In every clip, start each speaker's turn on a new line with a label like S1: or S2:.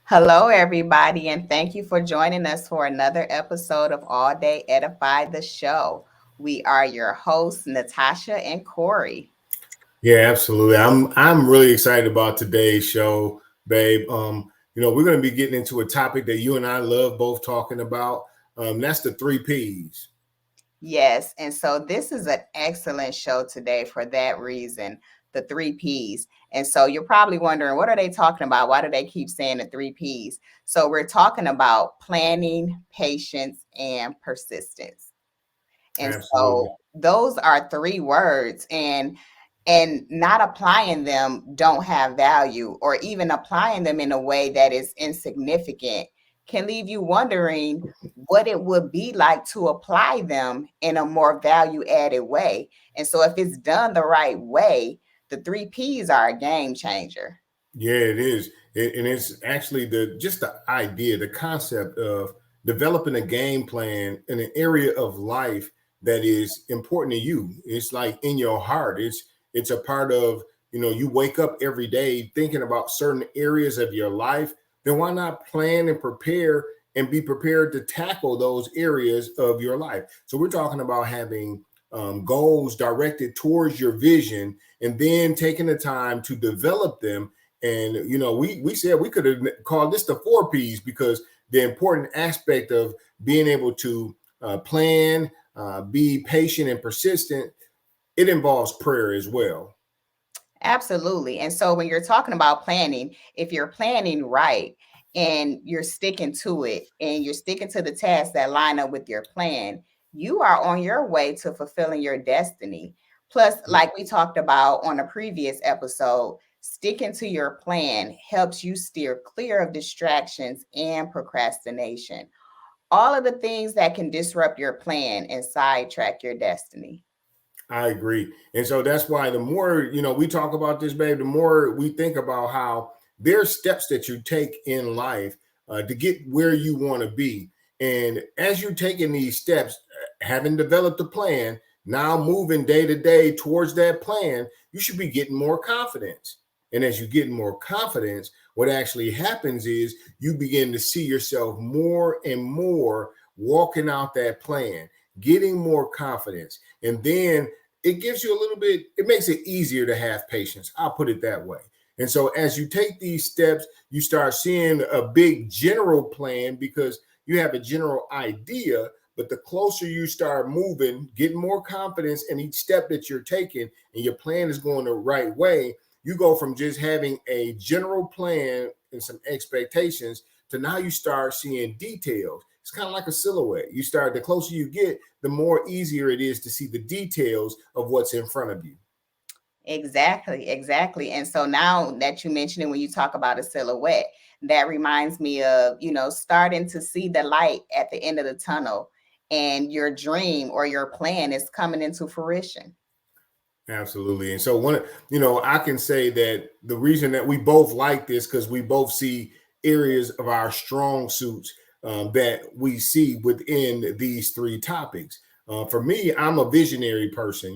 S1: Hello, everybody, and thank you for joining us for another episode of AllDay Edify the show. We are your hosts, Natasha and Corey.
S2: Yeah, absolutely. I'm really excited about today's show, babe. We're going to be getting into a topic that you and I love both talking about. That's the three P's.
S1: Yes, and so this is an excellent show today for that reason, the three P's. And so you're probably wondering, what are they talking about? Why do they keep saying the three P's? So we're talking about planning, patience, and persistence. And
S2: Absolutely.
S1: so those are three words, and not applying them don't have value, or even applying them in a way that is insignificant can leave you wondering what it would be like to apply them in a more value added way. And so if it's done the right way, the three P's are a game changer.
S2: Yeah, it is. And it's actually the idea, the concept of developing a game plan in an area of life that is important to you. It's like in your heart. It's a part of, you wake up every day thinking about certain areas of your life. Then why not plan and prepare and be prepared to tackle those areas of your life? So we're talking about having goals directed towards your vision and then taking the time to develop them. And we said we could have called this the four P's because the important aspect of being able to plan, be patient and persistent, it involves prayer as well.
S1: Absolutely. And so when you're talking about planning, if you're planning right and you're sticking to it and you're sticking to the tasks that line up with your plan, you are on your way to fulfilling your destiny. Plus, like we talked about on a previous episode, sticking to your plan helps you steer clear of distractions and procrastination. All of the things that can disrupt your plan and sidetrack your destiny.
S2: I agree. And so that's why the more, we talk about this, babe, the more we think about how there's steps that you take in life to get where you want to be. And as you're taking these steps, having developed a plan, now moving day to day towards that plan, you should be getting more confidence. And as you get more confidence, what actually happens is you begin to see yourself more and more walking out that plan, getting more confidence. And then it gives you a little bit, it makes it easier to have patience. I'll put it that way. And so as you take these steps, you start seeing a big general plan because you have a general idea. But the closer you start moving, getting more confidence in each step that you're taking, and your plan is going the right way, you go from just having a general plan and some expectations to now you start seeing details. It's kind of like a silhouette. The closer you get, the more easier it is to see the details of what's in front of you.
S1: Exactly, exactly. And so now that you mentioned it, when you talk about a silhouette, that reminds me of, starting to see the light at the end of the tunnel and your dream or your plan is coming into fruition.
S2: Absolutely. And so I can say that the reason that we both like this because we both see areas of our strong suits that we see within these three topics. For me, I'm a visionary person.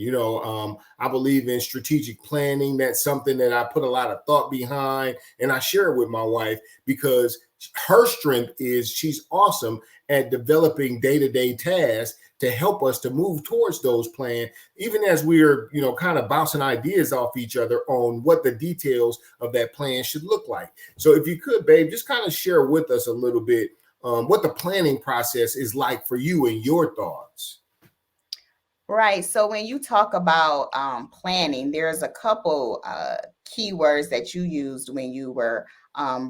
S2: I believe in strategic planning. That's something that I put a lot of thought behind, and I share it with my wife because her strength is she's awesome at developing day-to-day tasks to help us to move towards those plans, even as we're, kind of bouncing ideas off each other on what the details of that plan should look like. So if you could, babe, just kind of share with us a little bit what the planning process is like for you and your thoughts.
S1: Right. So when you talk about planning, there's a couple keywords that you used when you were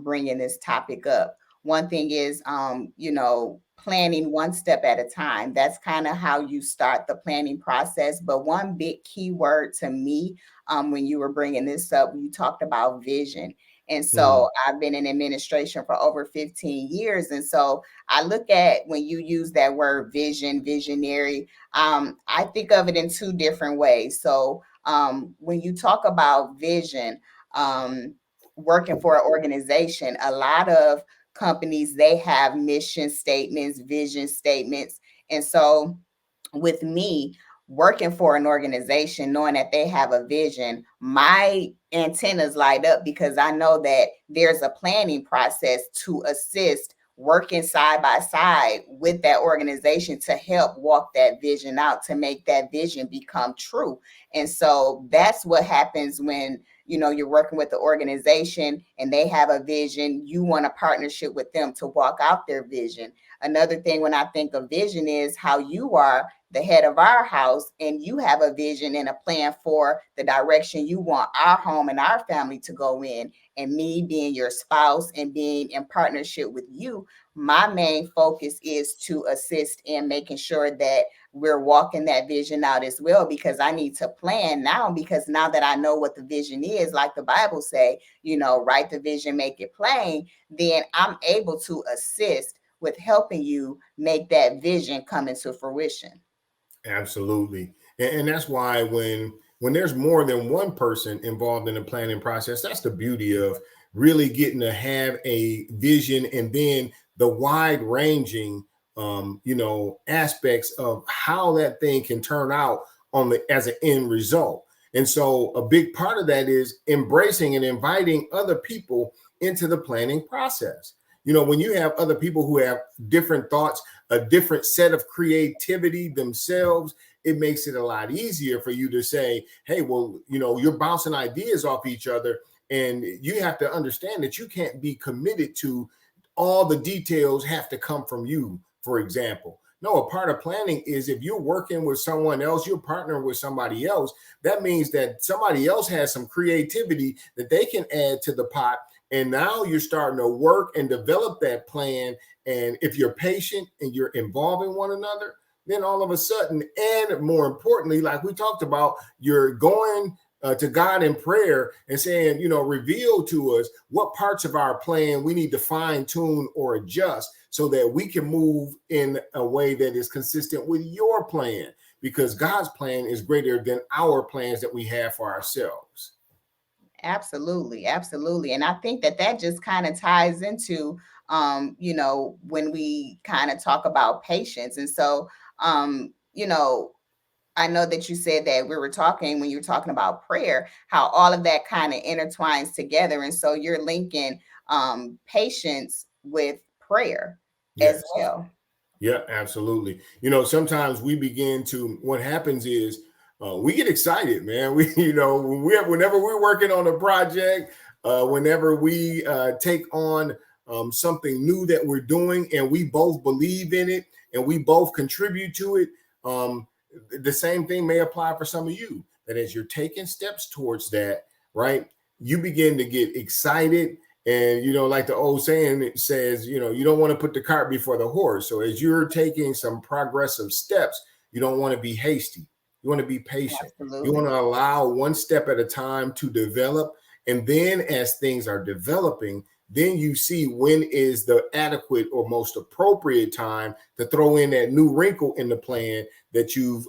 S1: bringing this topic up. One thing is, planning one step at a time. That's kind of how you start the planning process. But one big keyword to me, when you were bringing this up, you talked about vision. And
S2: Mm-hmm.
S1: so I've been in administration for over 15 years. And so I look at when you use that word vision, visionary, I think of it in two different ways. So when you talk about vision, working for an organization, a lot of companies, they have mission statements, vision statements. And so with me, working for an organization, knowing that they have a vision, my antennas light up because I know that there's a planning process to assist working side by side with that organization to help walk that vision out, to make that vision become true. And so that's what happens when you're working with the organization and they have a vision. You want a partnership with them to walk out their vision. Another thing when I think of vision is how you are the head of our house and you have a vision and a plan for the direction you want our home and our family to go in. And me being your spouse and being in partnership with you, my main focus is to assist in making sure that we're walking that vision out as well, because I need to plan now, because now that I know what the vision is, like the Bible say, write the vision, make it plain, then I'm able to assist with helping you make that vision come into fruition.
S2: Absolutely. And that's why when there's more than one person involved in the planning process, that's the beauty of really getting to have a vision, and then the wide ranging aspects of how that thing can turn out as an end result. And so a big part of that is embracing and inviting other people into the planning process. When you have other people who have different thoughts, a different set of creativity themselves, it makes it a lot easier for you to say, hey, well, you're bouncing ideas off each other, and you have to understand that you can't be committed to all the details have to come from you, for example. No, a part of planning is if you're working with someone else, you're partnering with somebody else, that means that somebody else has some creativity that they can add to the pot. And now you're starting to work and develop that plan. And if you're patient and you're involving one another, then all of a sudden, and more importantly, like we talked about, you're going to God in prayer and saying, reveal to us what parts of our plan we need to fine tune or adjust so that we can move in a way that is consistent with your plan, because God's plan is greater than our plans that we have for ourselves.
S1: Absolutely, absolutely. And I think that just kind of ties into when we kind of talk about patience. And so I know that you said that we were talking when you were talking about prayer, how all of that kind of intertwines together. And so you're linking patience with prayer as
S2: Yes.
S1: well.
S2: Yeah, absolutely. Sometimes what happens is we get excited, man. Whenever we're working on a project, whenever we take on something new that we're doing and we both believe in it and we both contribute to it, the same thing may apply for some of you, that as you're taking steps towards that, right, you begin to get excited. And, like the old saying, it says, you don't want to put the cart before the horse. So as you're taking some progressive steps, you don't want to be hasty. You want to be patient. You want
S1: Absolutely.
S2: to allow one step at a time to develop. And then as things are developing, then you see when is the adequate or most appropriate time to throw in that new wrinkle in the plan that you've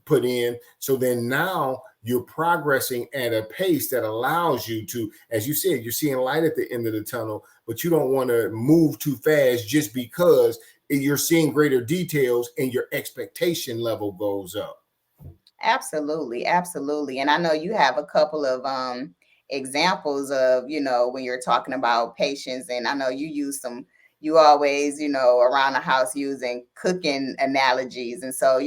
S2: put in. So then now you're progressing at a pace that allows you to, as you said, you're seeing light at the end of the tunnel, but you don't want to move too fast just because you're seeing greater details and your expectation level goes up.
S1: Absolutely, absolutely. And I know you have a couple of examples of, when you're talking about patience, and I know you always, around the house using cooking analogies. And so,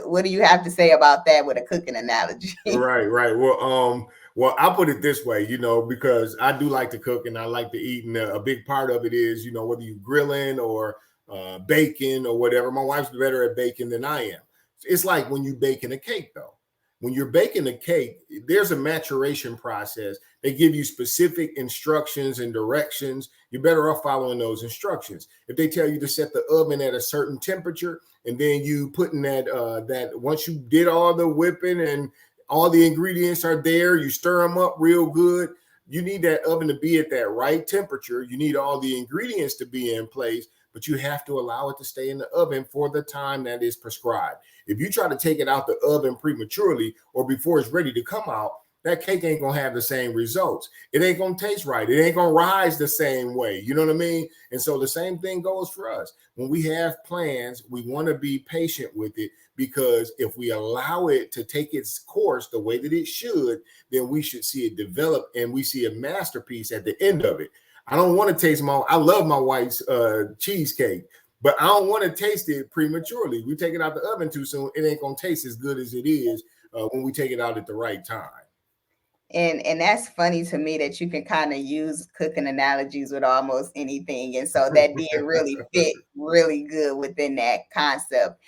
S1: what do you have to say about that with a cooking analogy?
S2: Right, right. Well, I'll put it this way, because I do like to cook and I like to eat, and a big part of it is, whether you grilling or baking or whatever. My wife's better at baking than I am. It's like when you baking a cake, though. When you're baking a cake, there's a maturation process. They give you specific instructions and directions. You're better off following those instructions. If they tell you to set the oven at a certain temperature, and then you put in that once you did all the whipping and all the ingredients are there, you stir them up real good. You need that oven to be at that right temperature. You need all the ingredients to be in place, but you have to allow it to stay in the oven for the time that is prescribed. If you try to take it out the oven prematurely or before it's ready to come out, that cake ain't gonna have the same results. It ain't gonna taste right. It ain't gonna rise the same way. You know what I mean? And so the same thing goes for us. When we have plans, we want to be patient with it, because if we allow it to take its course the way that it should, then we should see it develop, and we see a masterpiece at the end of it. I don't want to taste I love my wife's cheesecake, but I don't want to taste it prematurely. We take it out the oven too soon, it ain't gonna taste as good as it is when we take it out at the right time.
S1: And that's funny to me that you can kind of use cooking analogies with almost anything, and so that did really fit really good within that concept.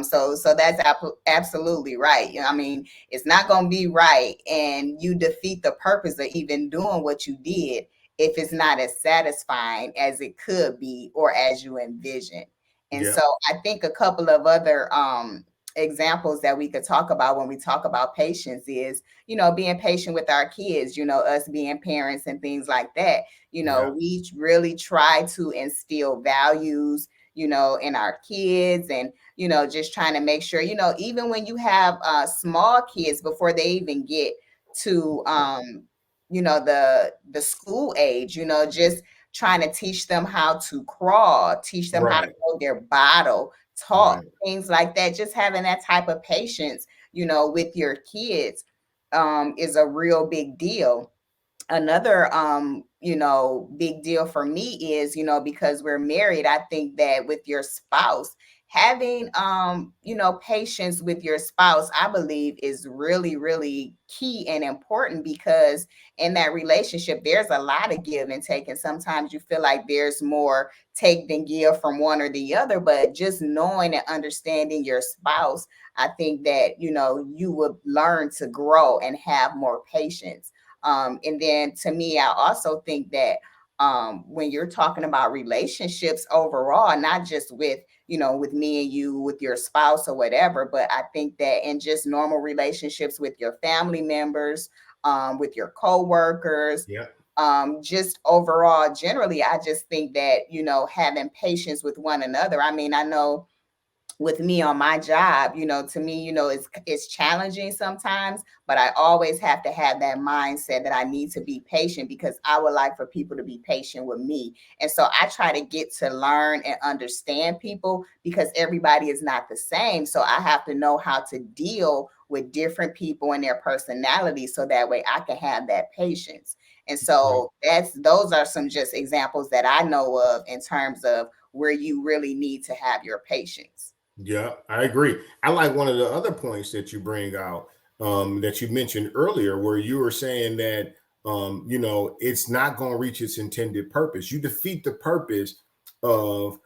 S1: So that's absolutely right. You know, I mean, it's not going to be right, and you defeat the purpose of even doing what you did if it's not as satisfying as it could be or as you envision. And
S2: Yeah,
S1: so I think a couple of other examples that we could talk about when we talk about patience is, being patient with our kids, us being parents and things like that.
S2: yeah,
S1: We really try to instill values, in our kids, and, just trying to make sure, even when you have small kids before they even get to, the school age, just trying to teach them how to crawl, teach them how to
S2: right,
S1: hold their bottle, talk,
S2: right.
S1: things like that. Just having that type of patience, with your kids is a real big deal. Another big deal for me is, because we're married, I think that with your spouse, having patience with your spouse, I believe, is really, really key and important, because in that relationship there's a lot of give and take, and sometimes you feel like there's more take than give from one or the other. But just knowing and understanding your spouse, I think that you would learn to grow and have more patience. And then to me, I also think that when you're talking about relationships overall, not just with me and you, with your spouse or whatever, but I think that in just normal relationships with your family members, with your coworkers,
S2: Yeah,
S1: just overall, generally, I just think that, having patience with one another. I mean, I know with me on my job, to me, it's challenging sometimes, but I always have to have that mindset that I need to be patient, because I would like for people to be patient with me. And so I try to get to learn and understand people, because everybody is not the same. So I have to know how to deal with different people and their personalities, so that way I can have that patience. And
S2: yeah.
S1: so those are some just examples that I know of in terms of where you really need to have your patience.
S2: Yeah, I agree. I like one of the other points that you bring out, that you mentioned earlier, where you were saying that it's not going to reach its intended purpose. You defeat the purpose of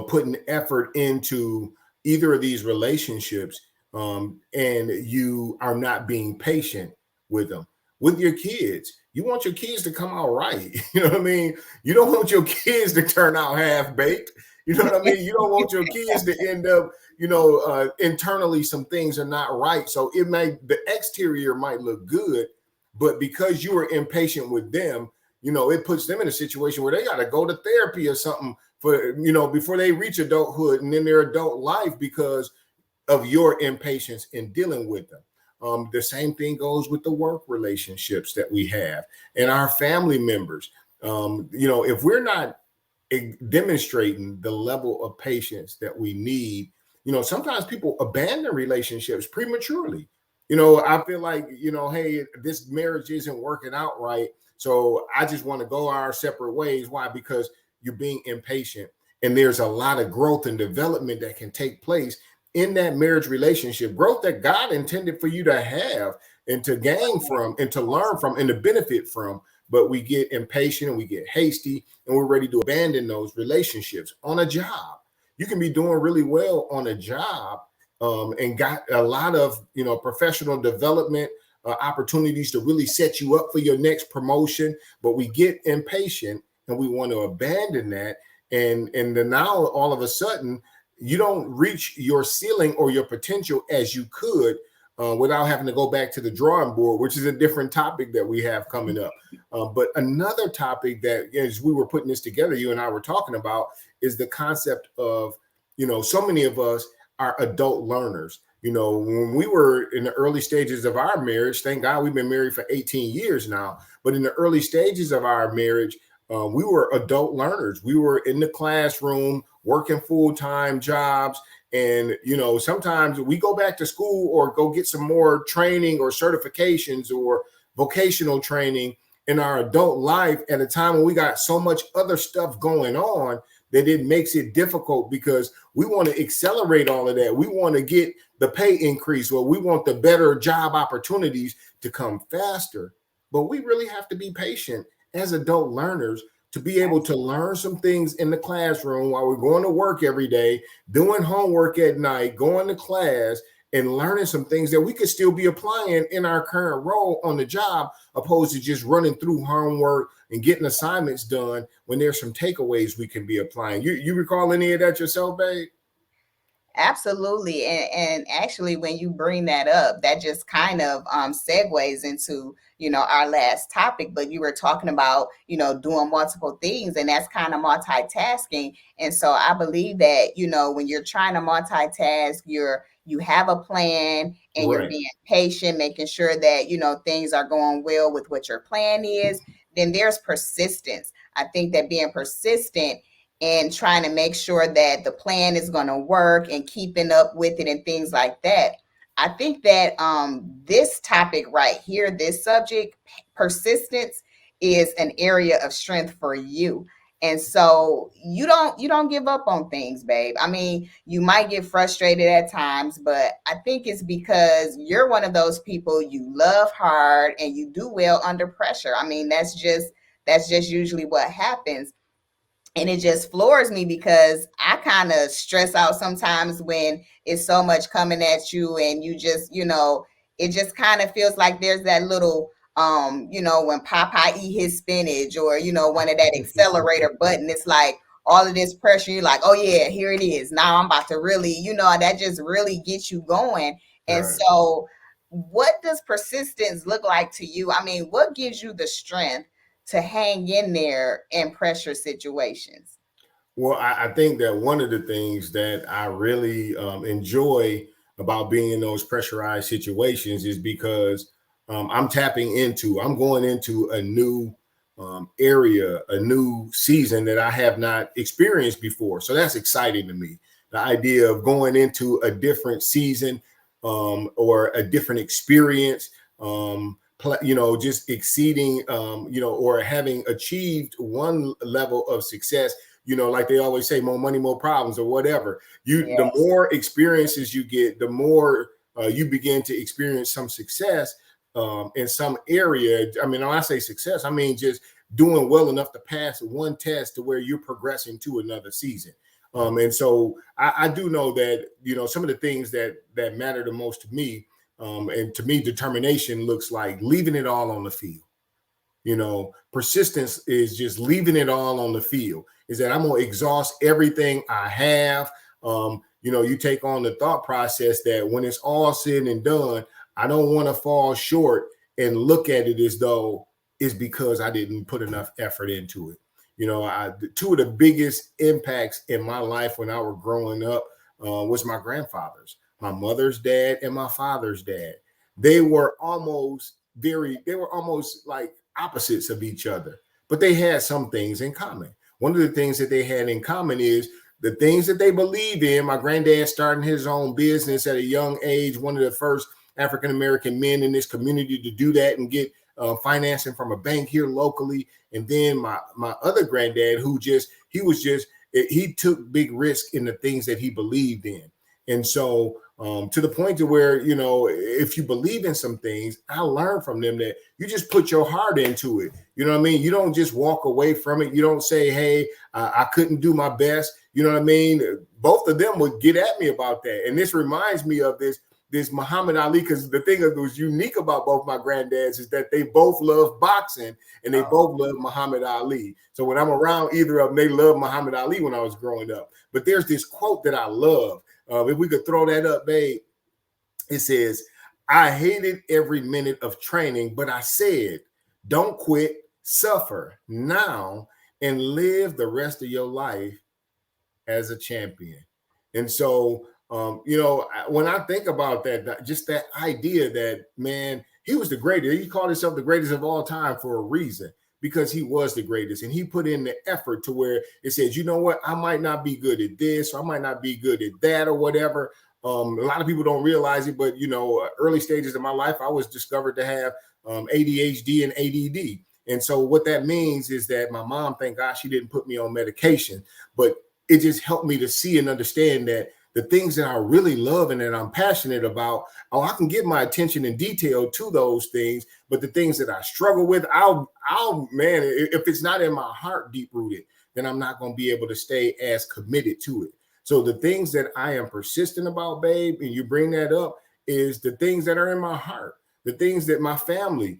S2: putting effort into either of these relationships, and you are not being patient with them. With your kids, you want your kids to come out right. You know what I mean? You don't want your kids to turn out half baked. You know what I mean? You don't want your kids to end up, internally some things are not right. So the exterior might look good, but because you are impatient with them, it puts them in a situation where they got to go to therapy or something for, before they reach adulthood and in their adult life, because of your impatience in dealing with them. The same thing goes with the work relationships that we have and our family members. If we're not demonstrating the level of patience that we need, sometimes people abandon relationships prematurely. I feel like, hey, this marriage isn't working out right, so I just want to go our separate ways. Why? Because you're being impatient, and there's a lot of growth and development that can take place in that marriage relationship, growth that God intended for you to have and to gain from and to learn from and to benefit from. But we get impatient and we get hasty, and we're ready to abandon those relationships. On a job, you can be doing really well on a job, and got a lot of professional development opportunities to really set you up for your next promotion, but we get impatient and we want to abandon that, and then now all of a sudden you don't reach your ceiling or your potential as you could, without having to go back to the drawing board, which is a different topic that we have coming up. But another topic that, as we were putting this together, you and I were talking about, is the concept of, so many of us are adult learners. When we were in the early stages of our marriage, thank God we've been married for 18 years now, but in the early stages of our marriage, we were adult learners. We were in the classroom working full-time jobs. And, sometimes we go back to school or go get some more training or certifications or vocational training in our adult life at a time when we got so much other stuff going on that it makes it difficult, because we want to accelerate all of that. We want to get the pay increase, or we want the better job opportunities to come faster. But we really have to be patient as adult learners to be able to learn some things in the classroom while we're going to work every day, doing homework at night, going to class, and learning some things that we could still be applying in our current role on the job, opposed to just running through homework and getting assignments done when there's some takeaways we can be applying. You recall any of that yourself, babe?
S1: Absolutely. And actually, when you bring that up, that just kind of segues into, our last topic. But you were talking about, doing multiple things, and that's kind of multitasking. And so I believe that, when you're trying to multitask, you have a plan, and you're
S2: Right.
S1: being patient, making sure that, things are going well with what your plan is. Then there's persistence. I think that being persistent and trying to make sure that the plan is going to work and keeping up with it and things like that. I think that this topic right here, this subject, persistence, is an area of strength for you. And so you don't give up on things, babe. I mean, you might get frustrated at times, but I think it's because you're one of those people, you love hard and you do well under pressure. I mean, that's just usually what happens. And it just floors me because I kind of stress out sometimes when it's so much coming at you, and you just, it just kind of feels like there's that little when Popeye eat his spinach, or one of that accelerator button. It's like all of this pressure, you're like, oh yeah, here it is, now I'm about to really, that just really gets you going. And
S2: Right.
S1: so what does persistence look like to you? I mean, what gives you the strength to hang in there in pressure situations?
S2: Well, I think that one of the things that I really enjoy about being in those pressurized situations is because I'm going into a new area, a new season that I have not experienced before. So that's exciting to me. The idea of going into a different season, or a different experience, just exceeding, or having achieved one level of success. Like they always say, more money, more problems, or whatever. The
S1: Yes,
S2: more experiences you get, the more you begin to experience some success in some area. I mean, when I say success, I mean just doing well enough to pass one test to where you're progressing to another season. And so I do know that, some of the things that matter the most to me, and to me, determination looks like leaving it all on the field. Persistence is just leaving it all on the field. Is that I'm going to exhaust everything I have. You take on the thought process that when it's all said and done, I don't want to fall short and look at it as though it's because I didn't put enough effort into it. Two of the biggest impacts in my life when I was growing up was my grandfathers, my mother's dad and my father's dad. They were almost like opposites of each other, but they had some things in common. One of the things that they had in common is the things that they believed in. My granddad starting his own business at a young age, one of the first African American men in this community to do that and get financing from a bank here locally. And then my other granddad, he took big risk in the things that he believed in. And so to the point to where, if you believe in some things, I learned from them that you just put your heart into it. You know what I mean? You don't just walk away from it. You don't say, hey, I couldn't do my best. You know what I mean? Both of them would get at me about that. And this reminds me of this Muhammad Ali, because the thing that was unique about both my granddads is that they both love boxing and they both love Muhammad Ali. So when I'm around either of them, they love Muhammad Ali when I was growing up. But there's this quote that I love. If we could throw that up, babe, it says, I hated every minute of training, but I said, don't quit, suffer now, and live the rest of your life as a champion. And so When I think about that, just that idea that, man, he was the greatest. He called himself the greatest of all time for a reason, because he was the greatest, and he put in the effort to where it says, you know what, I might not be good at this, or I might not be good at that, or whatever. A lot of people don't realize it, but early stages of my life, I was discovered to have ADHD and ADD. And so what that means is that my mom, thank God, she didn't put me on medication, but it just helped me to see and understand that the things that I really love and that I'm passionate about, I can give my attention and detail to those things. But the things that I struggle with, man, if it's not in my heart deep rooted, then I'm not going to be able to stay as committed to it. So the things that I am persistent about, babe, and you bring that up, is the things that are in my heart, the things that my family,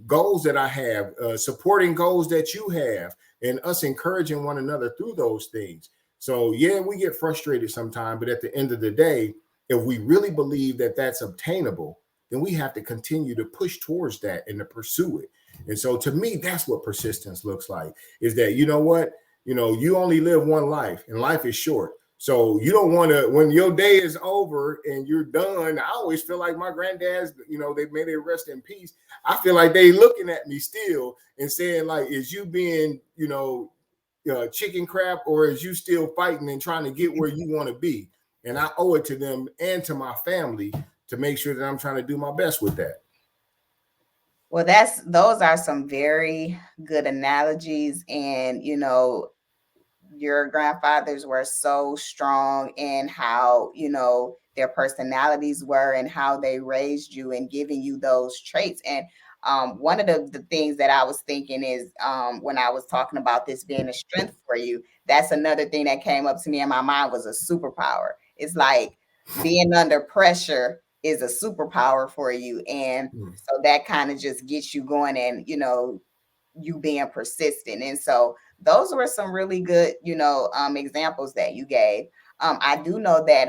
S2: goals that I have, supporting goals that you have, and us encouraging one another through those things. So yeah, we get frustrated sometimes, but at the end of the day, if we really believe that that's obtainable, then we have to continue to push towards that and to pursue it. And so to me, that's what persistence looks like, is that, you know what, you only live one life, and life is short. So you don't want to, when your day is over and you're done, I always feel like my granddads, they may they rest in peace. I feel like they looking at me still and saying, like, is you being, chicken crap, or is you still fighting and trying to get where you want to be? And I owe it to them and to my family to make sure that I'm trying to do my best with that.
S1: Well, those are some very good analogies. And, your grandfathers were so strong in how, their personalities were and how they raised you and giving you those traits. And one of the things that I was thinking is, when I was talking about this being a strength for you, that's another thing that came up to me in my mind, was a superpower. It's like being under pressure is a superpower for you. And so that kind of just gets you going, and, you being persistent. And so those were some really good, examples that you gave. I do know that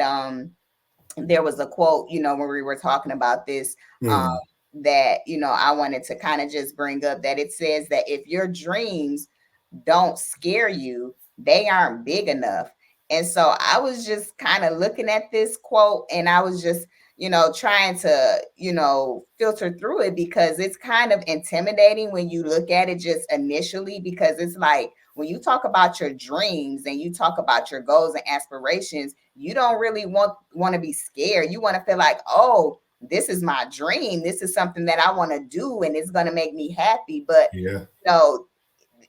S1: there was a quote, when we were talking about this, that, I wanted to kind of just bring up, that it says that if your dreams don't scare you, they aren't big enough. And so I was just kind of looking at this quote, and I was just, trying to, filter through it, because it's kind of intimidating when you look at it just initially, because it's like, when you talk about your dreams and you talk about your goals and aspirations, you don't really want to be scared. You want to feel like, oh, this is my dream. This is something that I want to do, and it's going to make me happy. But,
S2: yeah,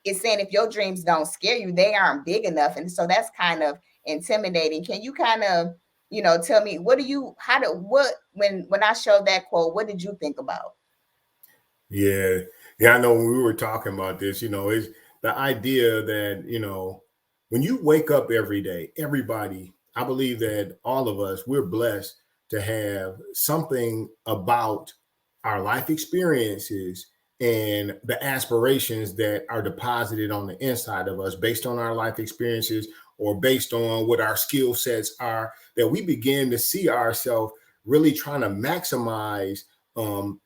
S1: it's saying if your dreams don't scare you, they aren't big enough. And so that's kind of intimidating. Can you kind of, tell me, when I showed that quote, what did you think about?
S2: yeah, I know when we were talking about this, is the idea that, when you wake up every day, everybody, I believe that all of us, we're blessed to have something about our life experiences and the aspirations that are deposited on the inside of us based on our life experiences, or based on what our skill sets are, that we begin to see ourselves really trying to maximize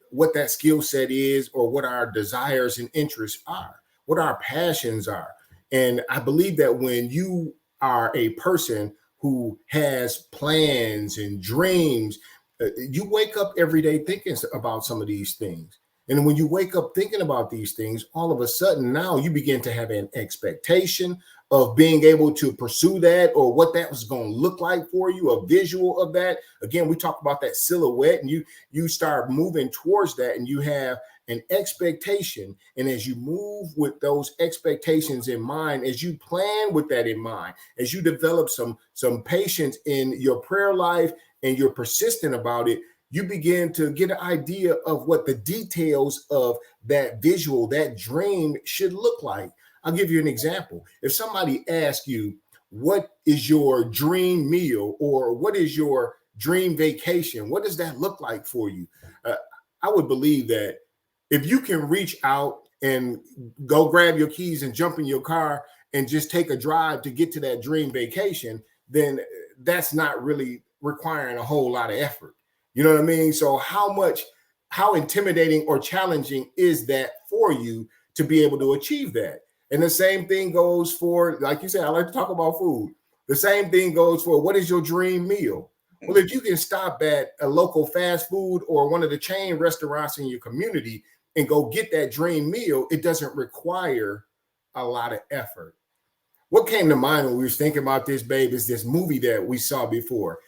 S2: what that skill set is, or what our desires and interests are, what our passions are. And I believe that when you are a person who has plans and dreams, you wake up every day thinking about some of these things. And when you wake up thinking about these things, all of a sudden now you begin to have an expectation of being able to pursue that, or what that was going to look like for you, a visual of that. Again, we talk about that silhouette, and you start moving towards that, and you have an expectation. And as you move with those expectations in mind, as you plan with that in mind, as you develop some patience in your prayer life, and you're persistent about it, you begin to get an idea of what the details of that visual, that dream should look like. I'll give you an example. If somebody asks you, what is your dream meal, or what is your dream vacation? What does that look like for you? I would believe that if you can reach out and go grab your keys and jump in your car and just take a drive to get to that dream vacation, then that's not really requiring a whole lot of effort. You know what I mean? So how intimidating or challenging is that for you to be able to achieve that? And the same thing goes for, like you said, I like to talk about food. The same thing goes for what is your dream meal? Well, if you can stop at a local fast food or one of the chain restaurants in your community and go get that dream meal, it doesn't require a lot of effort. What came to mind when we was thinking about this, babe, is this movie that we saw before.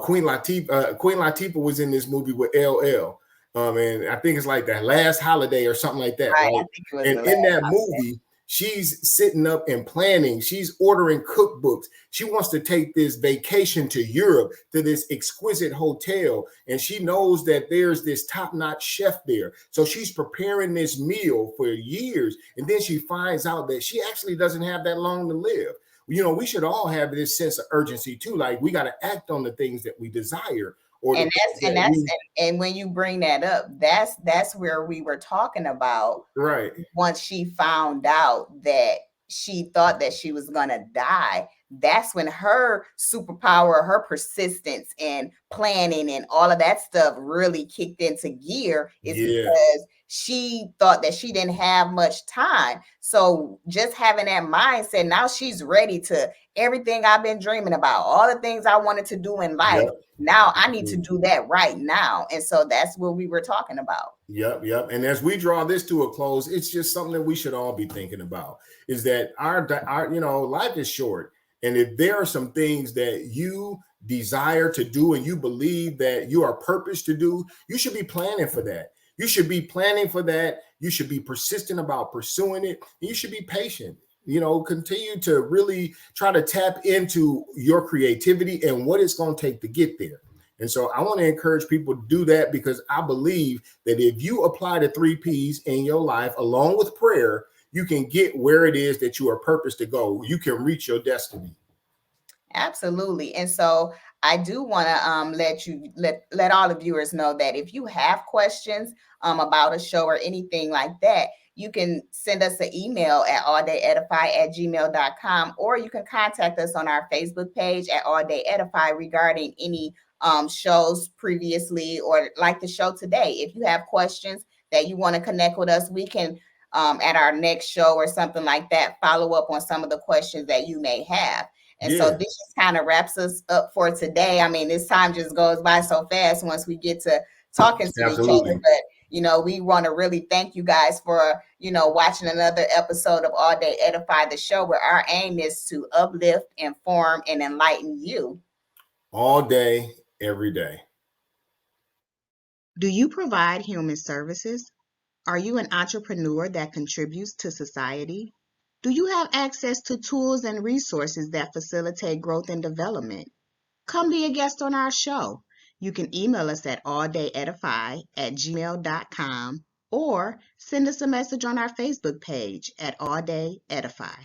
S2: Queen Latifah was in this movie with LL. And I think it's like that last holiday or something like that,
S1: Right. I
S2: right?
S1: think it was
S2: And
S1: the
S2: in
S1: last
S2: that movie, she's sitting up and planning. She's ordering cookbooks. She wants to take this vacation to Europe to this exquisite hotel. And she knows that there's this top-notch chef there. So she's preparing this meal for years. And then she finds out that she actually doesn't have that long to live. You know, we should all have this sense of urgency too. Like we got to act on the things that we desire or the
S1: and
S2: things
S1: that's and
S2: that
S1: that's
S2: we,
S1: and when you bring that up, that's where we were talking about.
S2: right.
S1: Once she found out that she thought that she was going to die, that's when her superpower, her persistence and planning and all of that stuff really kicked into gear, is
S2: Yeah.
S1: because she thought that she didn't have much time. So just having that mindset, now she's ready to everything I've been dreaming about, all the things I wanted to do in life.
S2: Yep.
S1: Now I need to do that right now. And so that's what we were talking about.
S2: Yep. And as we draw this to a close, it's just something that we should all be thinking about is that our life is short. And if there are some things that you desire to do and you believe that you are purposed to do, you should be planning for that. You should be planning for that. You should be persistent about pursuing it. And you should be patient. You know, continue to really try to tap into your creativity and what it's going to take to get there. And so I want to encourage people to do that because I believe that if you apply the 3 P's in your life along with prayer, you can get where it is that you are purposed to go. You can reach your destiny.
S1: Absolutely. And so I do want to let all the viewers know that if you have questions about a show or anything like that, you can send us an email at alldayedify@gmail.com, or you can contact us on our Facebook page at AllDay Edify regarding any shows previously or like the show today. If you have questions that you want to connect with us, we can at our next show or something like that follow up on some of the questions that you may have. And so this just kind of wraps us up for today. I mean, this time just goes by so fast once we get to talking to each other. But, we want to really thank you guys for, watching another episode of AllDay Edify, the show where our aim is to uplift, inform, and enlighten you.
S2: All day, every day.
S1: Do you provide human services? Are you an entrepreneur that contributes to society? Do you have access to tools and resources that facilitate growth and development? Come be a guest on our show. You can email us at alldayedify@gmail.com or send us a message on our Facebook page at AllDay Edify.